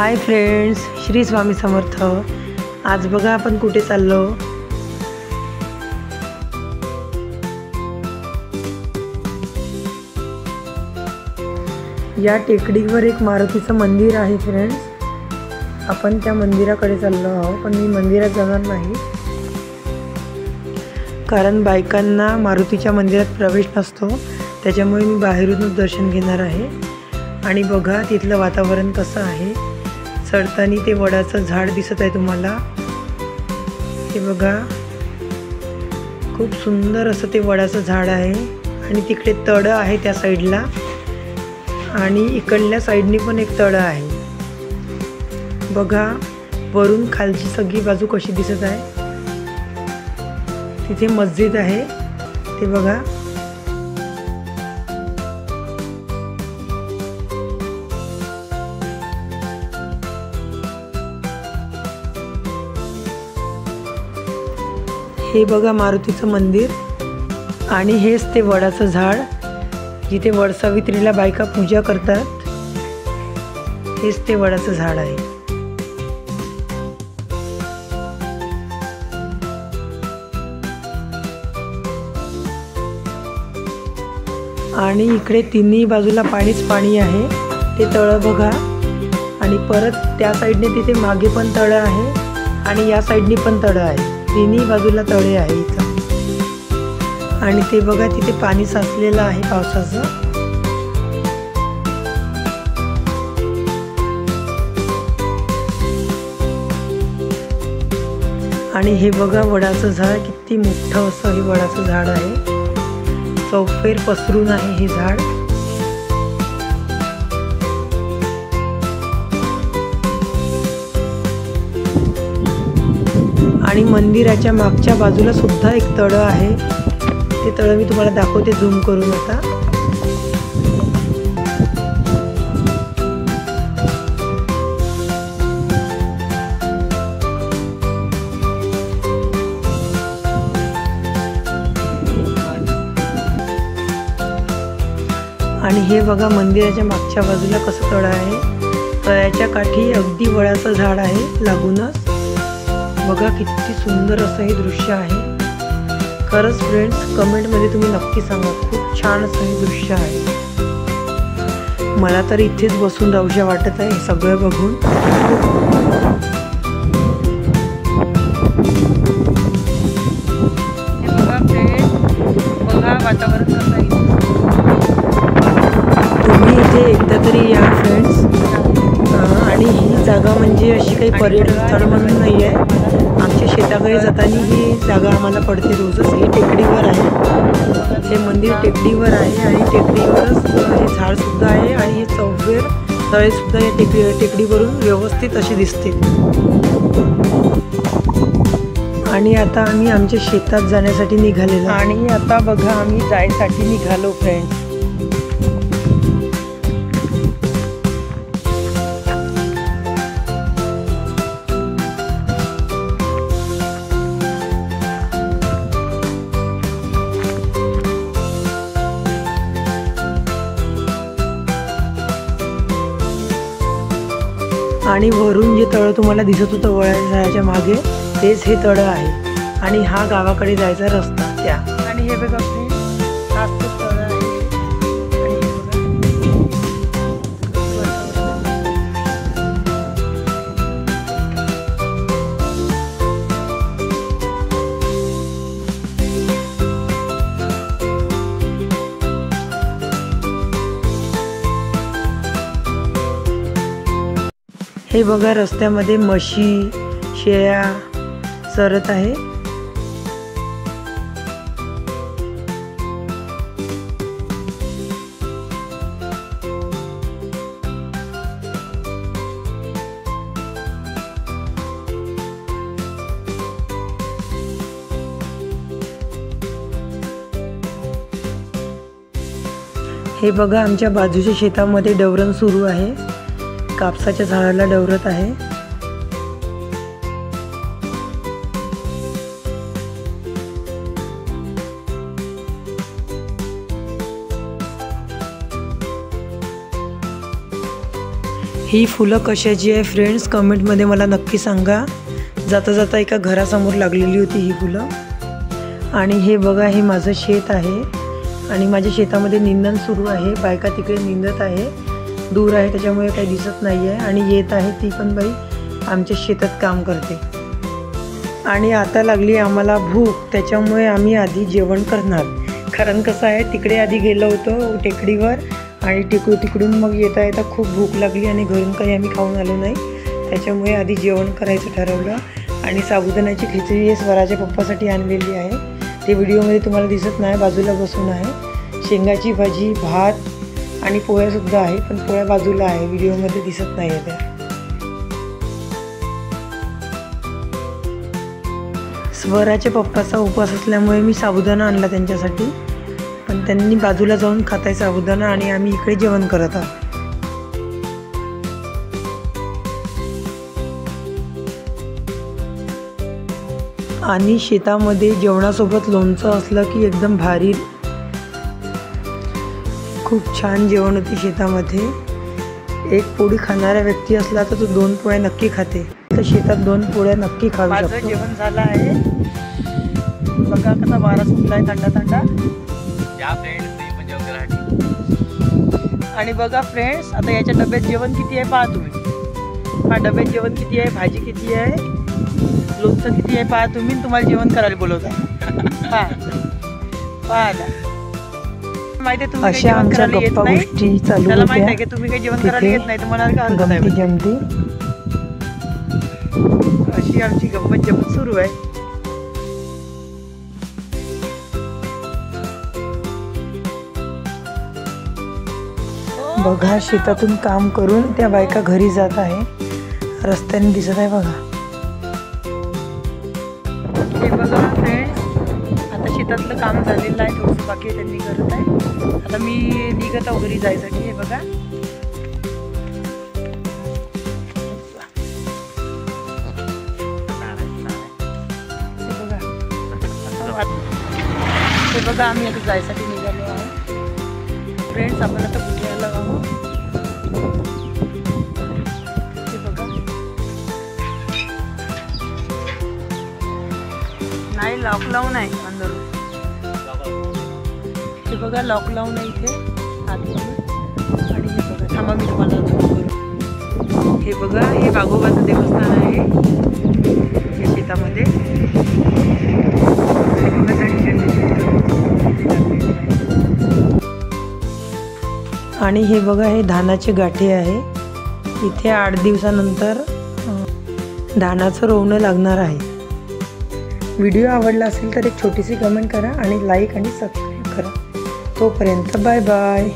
Hi friends, Shri Swami Samarth. आज बघा आपण कुठे चाललो। या टेकडीवर एक मारुतीचं मंदिर आहे फ्रेंड्स। आपण त्या मंदिराकडे चाललो आहोत, पण मी मंदिरात जाणार नाही कारण बायकांना मारुतीच्या मंदिरात प्रवेश नसतो, त्याच्यामुळे मी बाहेरूनच दर्शन घेणार आहे। आणि बघा तिथलं वातावरण कसं आहे। चढताना ते वडाचं झाड दिसत आहे तुम्हाला, हे बघा खूप सुंदर असं ते वडाचं झाड आहे। आणि तिकडे तळं आहे त्या साईडला, आणि इकडल्या साईडनी पण एक तळं आहे। बघा वरून खालची सगळी बाजू कशी दिसत आहे। तिथे मस्जिद आहे ते बघा। हे बघा मारुतीचं मंदिर, आणि हेच ते वडाचं झाड जिथे वडसावित्रीला बायका पूजा करतात। हेच ते वडाचं झाड आहे। आणि इकडे तिन्ही बाजूला पाणीच पाणी आहे। ते तळं बघा, आणि परत त्या साईडने तिथे मागे पण तळं आहे, आणि या साईडनी पण तळं आहे। तिन्ही बाजूला तळे आहे इथं। आणि ते बघा तिथे पाणी साचलेलं आहे पावसाचं। आणि हे बघा वडाचं झाड किती मोठं असं हे वडाचं झाड आहे। चौफेर पसरून आहे हे झाड। आणि मंदिराच्या मागच्या बाजूला सुद्धा एक तळं आहे। ते तळं मी तुम्हाला दाखवते झूम करून आता। आणि हे बघा मंदिराच्या मागच्या बाजूला कसं तळं आहे। तळ्याच्या काठी अगदी वडाचं झाड आहे लागूनच। बघा किती सुंदर असं हे दृश्य आहे। खरंच फ्रेंड्स, कमेंटमध्ये तुम्ही नक्की सांगा, खूप छान असं हे दृश्य आहे। मला तर इथेच बसून राहूशा वाटत आहे हे सगळं बघून। बघा फ्रेंड्स, बघा वातावरण कसं आहे। तुम्ही इथे एकदा तरी या फ्रेंड्स। आणि ही जागा म्हणजे अशी काही पर्यटन स्थळ म्हणून नाही आहे। आमच्या शेताकडे जाताना ही जागा आम्हाला पडते रोजच। हे टेकडीवर आहे, हे मंदिर टेकडीवर आहे, आणि टेकडीवरच हे झाडसुद्धा आहे, आणि हे चौफेर तळेसुद्धा या टेकडीवरून व्यवस्थित असे दिसते। आणि आता आम्ही आमच्या शेतात जाण्यासाठी निघालेलो, आणि आता बघा आम्ही जायसाठी निघालो फ्रेंड्स। आणि वरून जे तळं तुम्हाला दिसत होतं वडाच्या झाडाच्या मागे, तेच हे तळं आहे। आणि हा गावाकडे जायचा रस्ता त्या। आणि हे बघा फ्रेंड्स, हाच तो तळं आहे। आणि हे हे बघा रस्त्यामध्ये म्हशी शेळ्या चरत आहे। हे बघा आमच्या बाजूच्या शेतामध्ये डवरण सुरू आहे। कापसाच्या झाडाला डवरत आहे। ही फुलं कशाची आहे फ्रेंड्स, कमेंटमध्ये मला नक्की सांगा. जाता जाता एका घरासमोर लागलेली होती ही फुलं. आणि हे बघा, हे माझं शेत आहे आणि माझ्या शेतामध्ये निंदण सुरू आहे. बायका तिकडे निंदत आहे, दूर आहे त्याच्यामुळे काही दिसत नाही आहे. आणि येत आहे ती पण बाई आमच्या शेतात काम करते. आणि आता लागली आम्हाला भूक, त्याच्यामुळे आम्ही आधी जेवण करणार. कारण कसं आहे, तिकडे आधी गेलो होतो टेकडीवर आणि तिकडून मग येता येता खूप भूक लागली आणि घरून काही आम्ही खाऊन आलो नाही. त्याच्यामुळे आधी जेवण करायचं ठरवलं. आणि साबुदाण्याची खिचडी हे स्वराच्या पप्पासाठी आणलेली आहे. ते व्हिडिओमध्ये तुम्हाला दिसत नाही, बाजूला बसून आहे. शेंगाची भाजी, भात आणि पोळ्यासुद्धा आहे, पण पोळ्या बाजूला आहे, व्हिडिओमध्ये दिसत नाही आहे त्या. स्वराच्या पप्पाचा उपवास असल्यामुळे मी साबुदाणा आणला त्यांच्यासाठी, पण त्यांनी बाजूला जाऊन खाताय साबुदाणा आणि आम्ही इकडे जेवण करत आहोत. आणि शेतामध्ये जेवणासोबत लोणचं असलं की एकदम भारी. खूप छान जेवण होती शेतामध्ये. एक पोळी खाणारा व्यक्ती असला तर तो 2 पोळ्या नक्की खाते. तर शेतात 2 पोळ्या नक्की खाऊ शकतो. माझं जेवण झालं आहे. बघा कसा वारा सुटला आहे, थंडा थंडा. आणि बघा फ्रेंड्स, आता याच्या डब्यात जेवण किती आहे पहा तुम्ही. हा डब्यात जेवण किती आहे, भाजी किती आहे, लोणचं किती आहे पहा तुम्ही. तुम्हाला जेवण करायला बोलवता पहा माहिती आहे. तुम्ही जेवण करायला येत नाही, त्याला माहिती आहे की तुम्ही काही जेवण करायला येत नाही, तुम्हाला का हरकत आहे. अशी आमची गंमत जमत सुरू आहे. बघा, शेतातून काम करून त्या बायका घरी जात आहे. रस्त्याने दिसत आहे बघा. हे बघा फ्रेंड्स, आता शेतातलं काम झालेलं आहे, थोडंसं बाकी आहे, त्यांनी करत आहे. आता मी निघत आहो घरी जायसाठी. हे बघा, हे बघा आम्ही आता जायसाठी निघालो आहोत फ्रेंड्स. आपण आता कुठे यायला आहोत हे बघा. नाही, लॉक लावून आहे अंदर. हे बघा, लॉक लावून आहे इथे आतमध्ये. आणि हे बघा, थांबा मी तुम्हाला झूम करू. हे बघा, हे वाघोबाचं देवस्थान आहे या शेतामध्ये. आणि हे बघा, हे धानाचे गाठे आहे. इथे 8 दिवसानंतर धानाचं रोवणं लागणार आहे. व्हिडिओ आवडला असेल तर एक छोटीशी कमेंट करा आणि लाईक आणि सबस्क्राईब करा. तोपर्यंत बाय बाय.